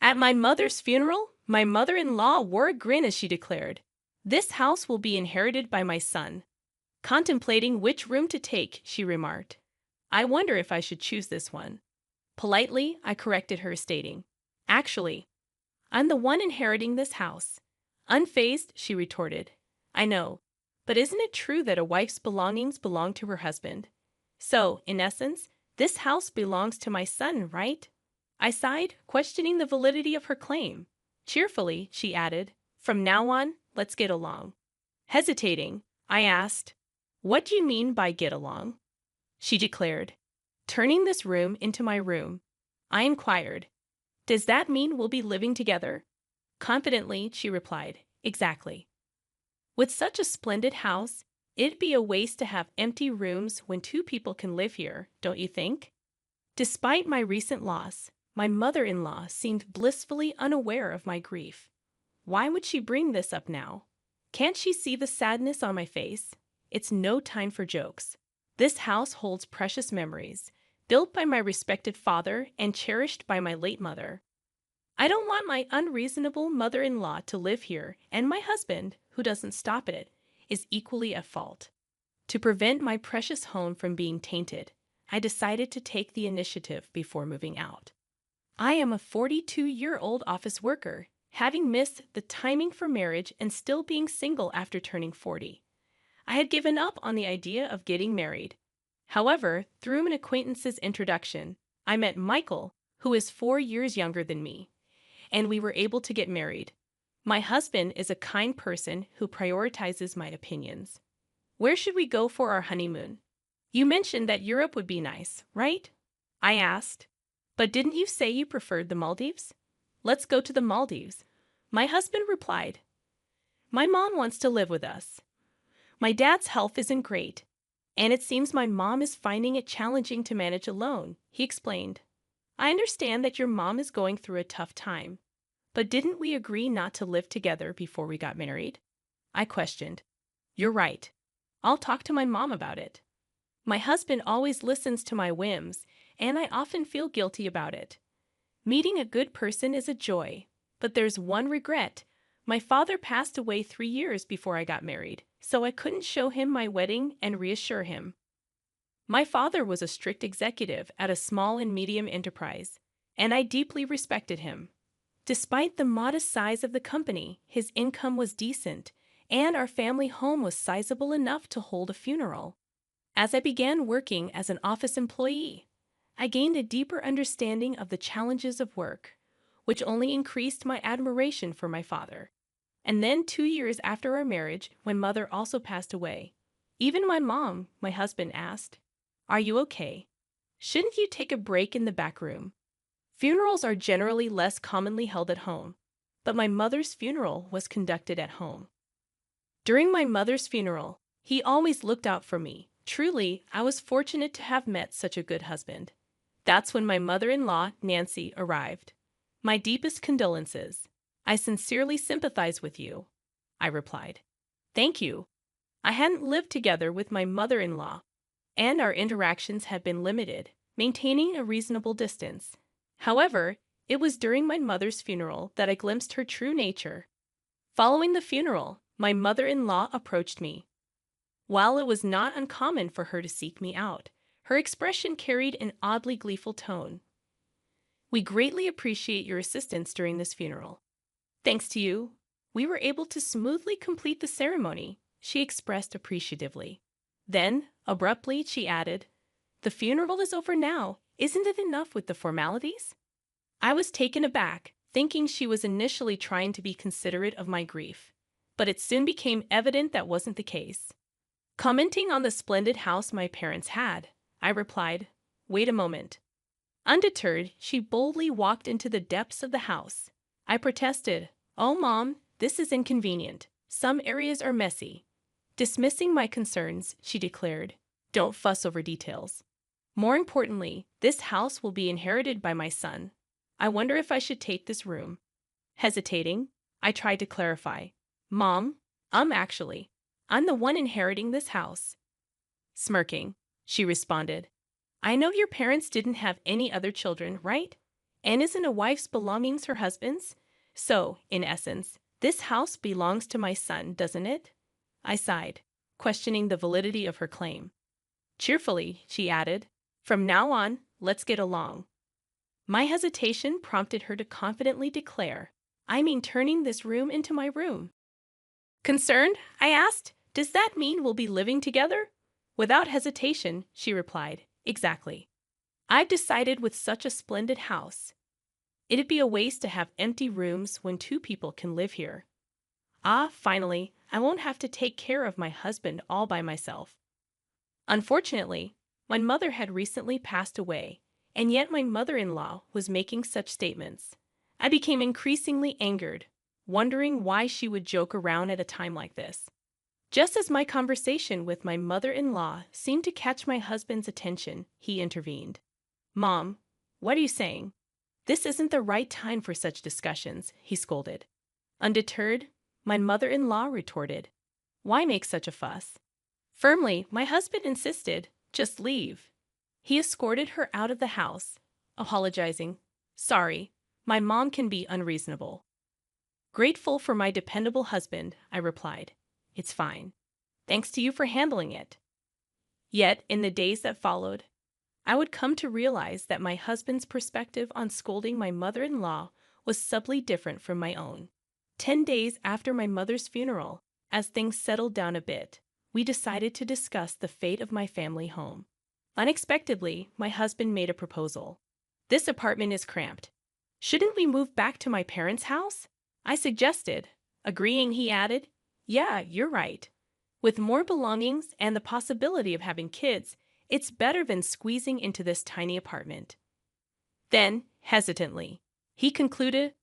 At my mother's funeral, my mother-in-law wore a grin as she declared, "This house will be inherited by my son." Contemplating which room to take, she remarked, "I wonder if I should choose this one." Politely, I corrected her, stating, "Actually, I'm the one inheriting this house." Unfazed, she retorted, "I know, but isn't it true that a wife's belongings belong to her husband? So, in essence, this house belongs to my son, right?" I sighed, questioning the validity of her claim. Cheerfully, she added, "From now on, let's get along." Hesitating, I asked, "What do you mean by get along?" She declared, "Turning this room into my room." I inquired, "Does that mean we'll be living together?" Confidently, she replied, "Exactly." With such a splendid house, it'd be a waste to have empty rooms when two people can live here, don't you think? Despite my recent loss, my mother-in-law seemed blissfully unaware of my grief. Why would she bring this up now? Can't she see the sadness on my face? It's no time for jokes. This house holds precious memories, built by my respected father and cherished by my late mother. I don't want my unreasonable mother-in-law to live here, and my husband, who doesn't stop at it, is equally at fault. To prevent my precious home from being tainted, I decided to take the initiative before moving out. I am a 42-year-old office worker, having missed the timing for marriage and still being single after turning 40. I had given up on the idea of getting married. However, through an acquaintance's introduction, I met Michael, who is 4 years younger than me, and we were able to get married. My husband is a kind person who prioritizes my opinions. Where should we go for our honeymoon? You mentioned that Europe would be nice, right? I asked. But didn't you say you preferred the Maldives? Let's go to the Maldives. My husband replied. My mom wants to live with us. My dad's health isn't great, and it seems my mom is finding it challenging to manage alone, he explained. I understand that your mom is going through a tough time, but didn't we agree not to live together before we got married? I questioned. You're right. I'll talk to my mom about it. My husband always listens to my whims, and I often feel guilty about it. Meeting a good person is a joy, but there's one regret. My father passed away 3 years before I got married, so I couldn't show him my wedding and reassure him. My father was a strict executive at a small and medium enterprise, and I deeply respected him. Despite the modest size of the company, his income was decent, and our family home was sizable enough to hold a funeral. As I began working as an office employee, I gained a deeper understanding of the challenges of work, which only increased my admiration for my father. And then 2 years after our marriage, when mother also passed away, even my mom, my husband asked, "Are you okay? Shouldn't you take a break in the back room?" Funerals are generally less commonly held at home, but my mother's funeral was conducted at home. During my mother's funeral, he always looked out for me. Truly, I was fortunate to have met such a good husband. That's when my mother-in-law, Nancy, arrived. My deepest condolences. I sincerely sympathize with you, I replied. Thank you. I hadn't lived together with my mother-in-law, and our interactions had been limited, maintaining a reasonable distance. However, it was during my mother's funeral that I glimpsed her true nature. Following the funeral, my mother-in-law approached me. While it was not uncommon for her to seek me out, her expression carried an oddly gleeful tone. We greatly appreciate your assistance during this funeral. Thanks to you, we were able to smoothly complete the ceremony, she expressed appreciatively. Then, abruptly, she added, "The funeral is over now. Isn't it enough with the formalities?" I was taken aback, thinking she was initially trying to be considerate of my grief, but it soon became evident that wasn't the case. Commenting on the splendid house my parents had, I replied, "Wait a moment." Undeterred, she boldly walked into the depths of the house. I protested, "Oh, Mom, this is inconvenient. Some areas are messy." Dismissing my concerns, she declared, "Don't fuss over details. More importantly, this house will be inherited by my son. I wonder if I should take this room." Hesitating, I tried to clarify, "Mom, actually, I'm the one inheriting this house." Smirking, she responded, "I know your parents didn't have any other children, right? And isn't a wife's belongings her husband's? So, in essence, this house belongs to my son, doesn't it? I sighed, questioning the validity of her claim. Cheerfully, she added, "From now on, let's get along." My hesitation prompted her to confidently declare, "I mean turning this room into my room." Concerned, I asked, "Does that mean we'll be living together?" Without hesitation, she replied, "Exactly. I've decided with such a splendid house, it'd be a waste to have empty rooms when two people can live here. Finally, I won't have to take care of my husband all by myself." Unfortunately, my mother had recently passed away, and yet my mother-in-law was making such statements. I became increasingly angered, wondering why she would joke around at a time like this. Just as my conversation with my mother-in-law seemed to catch my husband's attention, he intervened. "Mom, what are you saying? This isn't the right time for such discussions," he scolded. Undeterred, my mother-in-law retorted, "Why make such a fuss?" Firmly, my husband insisted, "Just leave." He escorted her out of the house, apologizing, "Sorry, my mom can be unreasonable." Grateful for my dependable husband, I replied, "It's fine. Thanks to you for handling it." Yet, in the days that followed, I would come to realize that my husband's perspective on scolding my mother-in-law was subtly different from my own. 10 days after my mother's funeral, as things settled down a bit, we decided to discuss the fate of my family home. Unexpectedly, my husband made a proposal. "This apartment is cramped. Shouldn't we move back to my parents' house?" I suggested. Agreeing, he added, "Yeah, you're right. With more belongings and the possibility of having kids, it's better than squeezing into this tiny apartment." Then, hesitantly, he concluded,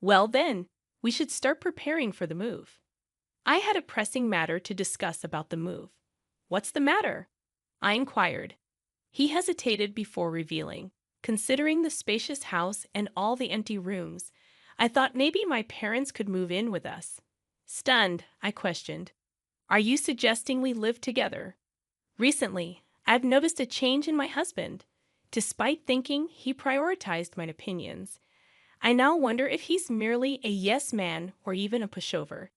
"Well then, we should start preparing for the move." I had a pressing matter to discuss about the move. "What's the matter?" I inquired. He hesitated before revealing. Considering the spacious house and all the empty rooms, I thought maybe my parents could move in with us. Stunned, I questioned, "Are you suggesting we live together?" Recently, I've noticed a change in my husband. Despite thinking he prioritized my opinions, I now wonder if he's merely a yes man or even a pushover.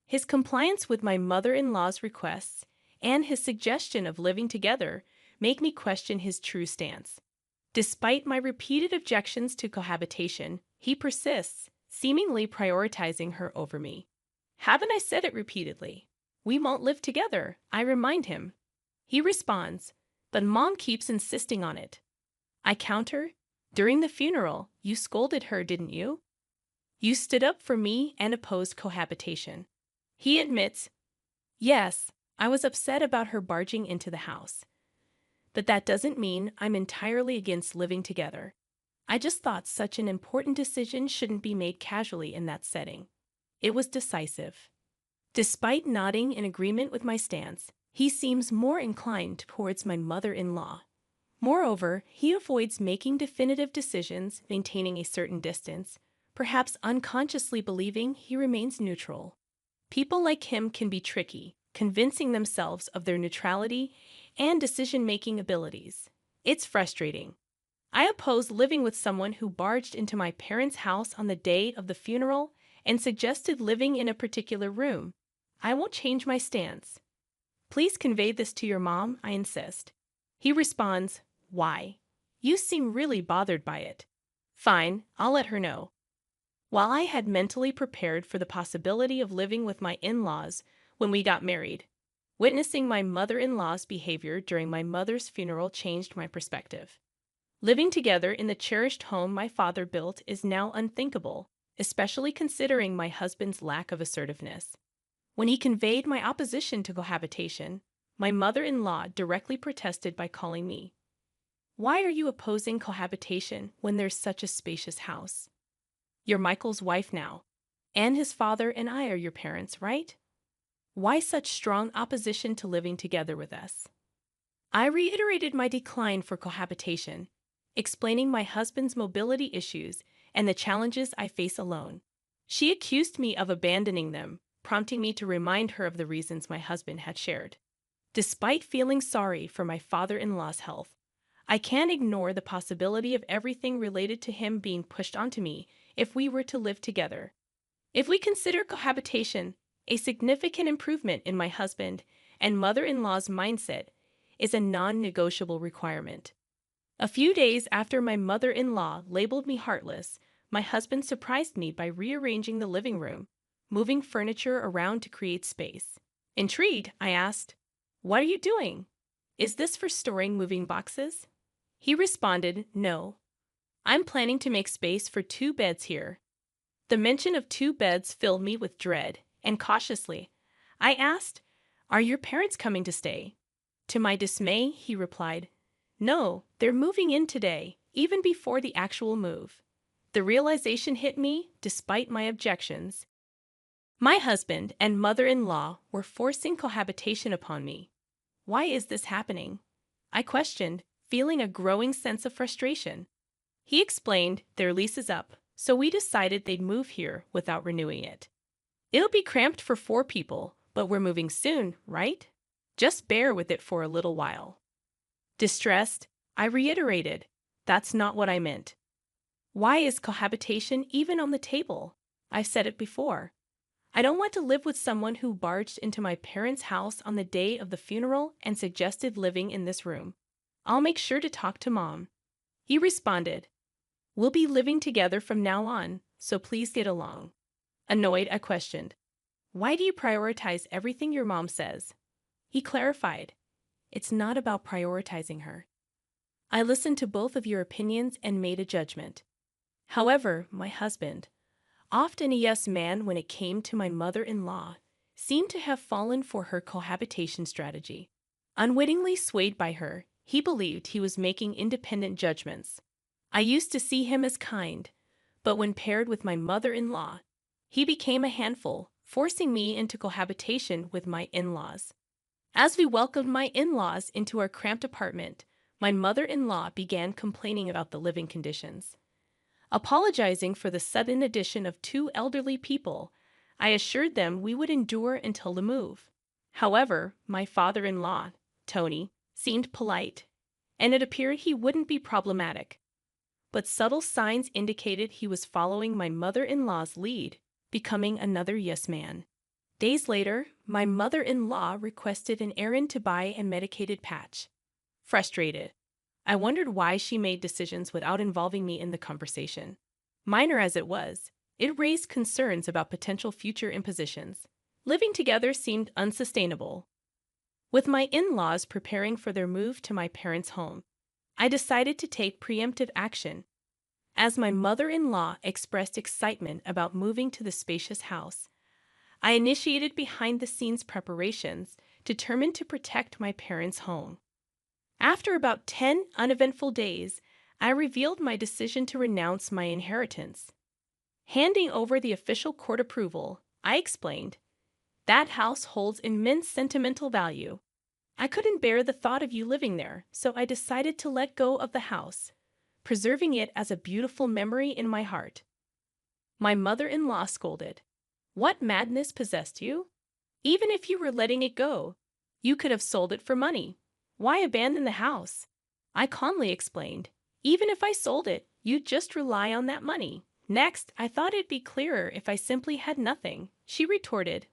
His compliance with my mother-in-law's requests and his suggestion of living together make me question his true stance. Despite my repeated objections to cohabitation, he persists, seemingly prioritizing her over me. "Haven't I said it repeatedly? We won't live together," I remind him. He responds, "But Mom keeps insisting on it." I counter, "During the funeral, you scolded her, didn't you? You stood up for me and opposed cohabitation." He admits, "Yes, I was upset about her barging into the house. But that doesn't mean I'm entirely against living together. I just thought such an important decision shouldn't be made casually in that setting." It was decisive. Despite nodding in agreement with my stance, he seems more inclined towards my mother-in-law. Moreover, he avoids making definitive decisions, maintaining a certain distance, perhaps unconsciously believing he remains neutral. People like him can be tricky, convincing themselves of their neutrality and decision-making abilities. It's frustrating. I oppose living with someone who barged into my parents' house on the day of the funeral and suggested living in a particular room. I won't change my stance. "Please convey this to your mom," I insist. He responds, "Why? You seem really bothered by it." "Fine, I'll let her know." While I had mentally prepared for the possibility of living with my in-laws when we got married, witnessing my mother-in-law's behavior during my mother's funeral changed my perspective. Living together in the cherished home my father built is now unthinkable, especially considering my husband's lack of assertiveness. When he conveyed my opposition to cohabitation, my mother-in-law directly protested by calling me, "Why are you opposing cohabitation when there's such a spacious house? You're Michael's wife now, and his father and I are your parents, right? Why such strong opposition to living together with us?" I reiterated my decline for cohabitation, explaining my husband's mobility issues and the challenges I face alone. She accused me of abandoning them, prompting me to remind her of the reasons my husband had shared. Despite feeling sorry for my father-in-law's health, I can't ignore the possibility of everything related to him being pushed onto me if we were to live together. If we consider cohabitation a significant improvement in my husband and mother-in-law's mindset is a non-negotiable requirement. A few days after my mother-in-law labeled me heartless, my husband surprised me by rearranging the living room, moving furniture around to create space. Intrigued, I asked, "What are you doing? Is this for storing moving boxes?" He responded, "No. I'm planning to make space for 2 beds here." The mention of 2 beds filled me with dread, and cautiously, I asked, "Are your parents coming to stay?" To my dismay, he replied, "No, they're moving in today, even before the actual move." The realization hit me despite my objections. My husband and mother-in-law were forcing cohabitation upon me. Why is this happening? I questioned, feeling a growing sense of frustration. He explained their lease is up, so we decided they'd move here without renewing it. "It'll be cramped for 4 people, but we're moving soon, right? Just bear with it for a little while." Distressed, I reiterated, "That's not what I meant." "Why is cohabitation even on the table? I've said it before. I don't want to live with someone who barged into my parents' house on the day of the funeral and suggested living in this room. I'll make sure to talk to Mom." He responded, "We'll be living together from now on, so please get along." Annoyed, I questioned, "Why do you prioritize everything your mom says?" He clarified, "It's not about prioritizing her. I listened to both of your opinions and made a judgment." However, my husband, often a yes man when it came to my mother-in-law, seemed to have fallen for her cohabitation strategy. Unwittingly swayed by her, he believed he was making independent judgments. I used to see him as kind, but when paired with my mother-in-law, he became a handful, forcing me into cohabitation with my in-laws. As we welcomed my in-laws into our cramped apartment, my mother-in-law began complaining about the living conditions. Apologizing for the sudden addition of 2 elderly people, I assured them we would endure until the move. However, my father-in-law, Tony, seemed polite, and it appeared he wouldn't be problematic. But subtle signs indicated he was following my mother-in-law's lead, becoming another yes man. Days later, my mother-in-law requested an errand to buy a medicated patch. Frustrated, I wondered why she made decisions without involving me in the conversation. Minor as it was, it raised concerns about potential future impositions. Living together seemed unsustainable. With my in-laws preparing for their move to my parents' home, I decided to take preemptive action. As my mother-in-law expressed excitement about moving to the spacious house, I initiated behind-the-scenes preparations, determined to protect my parents' home. After about 10 uneventful days, I revealed my decision to renounce my inheritance. Handing over the official court approval, I explained, "That house holds immense sentimental value. I couldn't bear the thought of you living there, so I decided to let go of the house, preserving it as a beautiful memory in my heart." My mother-in-law scolded, "What madness possessed you? Even if you were letting it go, you could have sold it for money. Why abandon the house?" I calmly explained, "Even if I sold it, you'd just rely on that money. Next, I thought it'd be clearer if I simply had nothing." She retorted,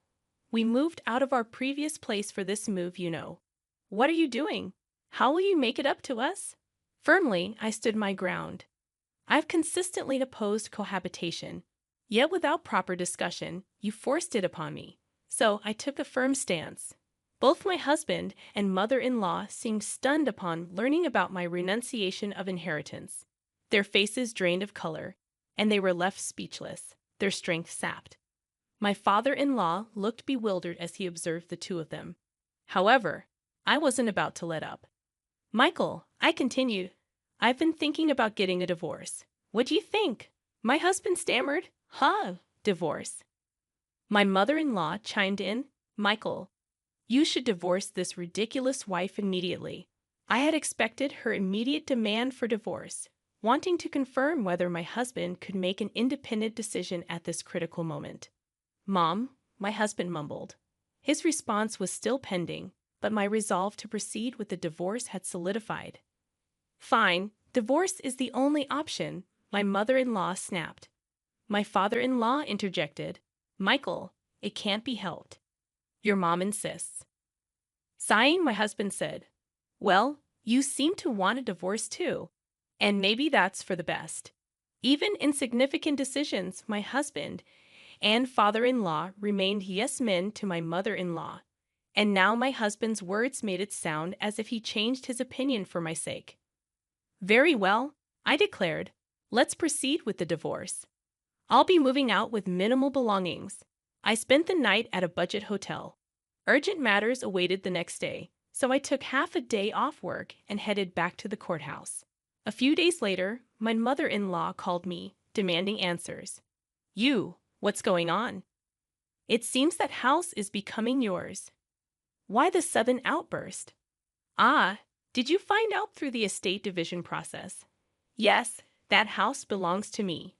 "We moved out of our previous place for this move, you know. What are you doing? How will you make it up to us?" Firmly, I stood my ground. I've consistently opposed cohabitation, yet without proper discussion, you forced it upon me. So I took a firm stance. Both my husband and mother-in-law seemed stunned upon learning about my renunciation of inheritance. Their faces drained of color, and they were left speechless, their strength sapped. My father-in-law looked bewildered as he observed the two of them. However, I wasn't about to let up. "Michael," I continued, "I've been thinking about getting a divorce. What do you think?" My husband stammered, "Huh, divorce?" My mother-in-law chimed in, "Michael, you should divorce this ridiculous wife immediately." I had expected her immediate demand for divorce, wanting to confirm whether my husband could make an independent decision at this critical moment. "Mom," my husband mumbled. His response was still pending, but my resolve to proceed with the divorce had solidified. Fine, divorce is the only option, my mother-in-law snapped. My father-in-law interjected, Michael, it can't be helped. Your mom insists. Sighing, my husband said, well, you seem to want a divorce too, and maybe that's for the best. Even in significant decisions, my husband and father-in-law remained yes men to my mother-in-law, and now my husband's words made it sound as if he changed his opinion for my sake. Very well, I declared. Let's proceed with the divorce. I'll be moving out with minimal belongings. I spent the night at a budget hotel. Urgent matters awaited the next day, so I took half a day off work and headed back to the courthouse. A few days later, my mother-in-law called me, demanding answers. What's going on? It seems that house is becoming yours. Why the sudden outburst? Did you find out through the estate division process? Yes, that house belongs to me.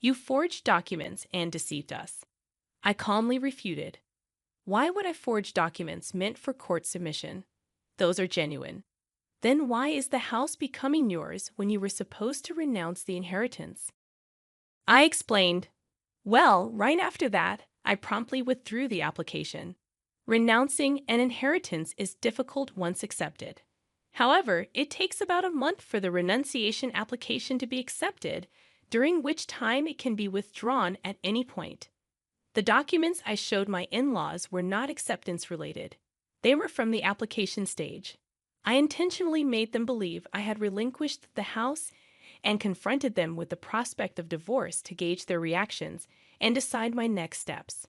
You forged documents and deceived us. I calmly refuted. Why would I forge documents meant for court submission? Those are genuine. Then why is the house becoming yours when you were supposed to renounce the inheritance? I explained. Well, right after that, I promptly withdrew the application. Renouncing an inheritance is difficult once accepted. However, it takes about a month for the renunciation application to be accepted, during which time it can be withdrawn at any point. The documents I showed my in-laws were not acceptance-related. They were from the application stage. I intentionally made them believe I had relinquished the house and confronted them with the prospect of divorce to gauge their reactions and decide my next steps.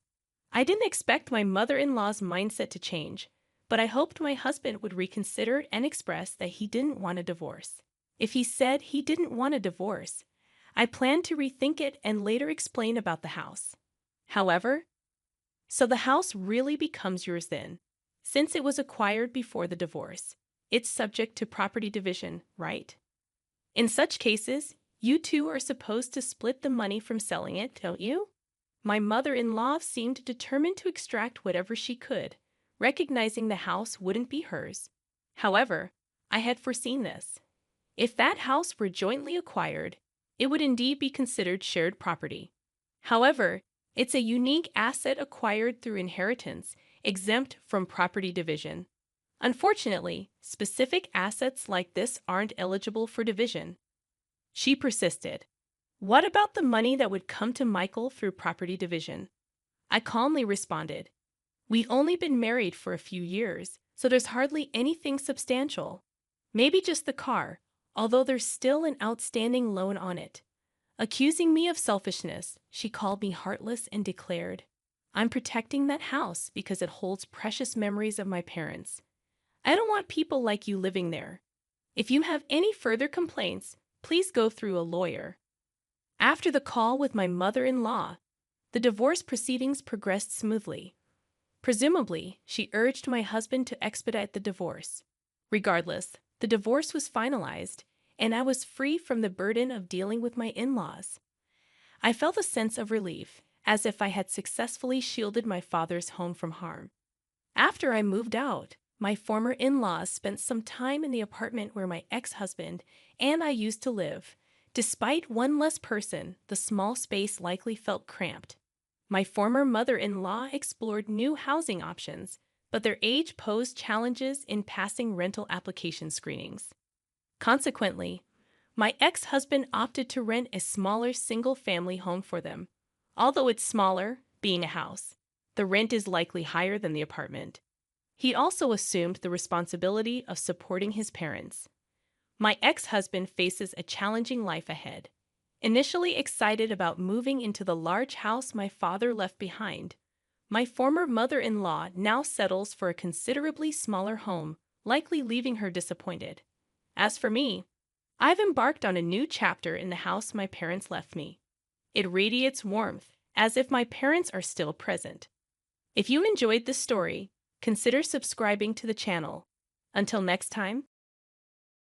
I didn't expect my mother-in-law's mindset to change, but I hoped my husband would reconsider and express that he didn't want a divorce. If he said he didn't want a divorce, I planned to rethink it and later explain about the house. However, so the house really becomes yours then, since it was acquired before the divorce. It's subject to property division, right? In such cases, you two are supposed to split the money from selling it, don't you? My mother-in-law seemed determined to extract whatever she could, recognizing the house wouldn't be hers. However, I had foreseen this. If that house were jointly acquired, it would indeed be considered shared property. However, it's a unique asset acquired through inheritance, exempt from property division. Unfortunately, specific assets like this aren't eligible for division. She persisted. What about the money that would come to Michael through property division? I calmly responded. We've only been married for a few years, so there's hardly anything substantial. Maybe just the car, although there's still an outstanding loan on it. Accusing me of selfishness, she called me heartless and declared, I'm protecting that house because it holds precious memories of my parents. I don't want people like you living there. If you have any further complaints, please go through a lawyer. After the call with my mother-in-law, the divorce proceedings progressed smoothly. Presumably, she urged my husband to expedite the divorce. Regardless, the divorce was finalized, and I was free from the burden of dealing with my in-laws. I felt a sense of relief, as if I had successfully shielded my father's home from harm. After I moved out, my former in-laws spent some time in the apartment where my ex-husband and I used to live. Despite one less person, the small space likely felt cramped. My former mother-in-law explored new housing options, but their age posed challenges in passing rental application screenings. Consequently, my ex-husband opted to rent a smaller single-family home for them. Although it's smaller, being a house, the rent is likely higher than the apartment. He also assumed the responsibility of supporting his parents. My ex-husband faces a challenging life ahead. Initially excited about moving into the large house my father left behind, my former mother-in-law now settles for a considerably smaller home, likely leaving her disappointed. As for me, I've embarked on a new chapter in the house my parents left me. It radiates warmth, as if my parents are still present. If you enjoyed this story, consider subscribing to the channel. Until next time,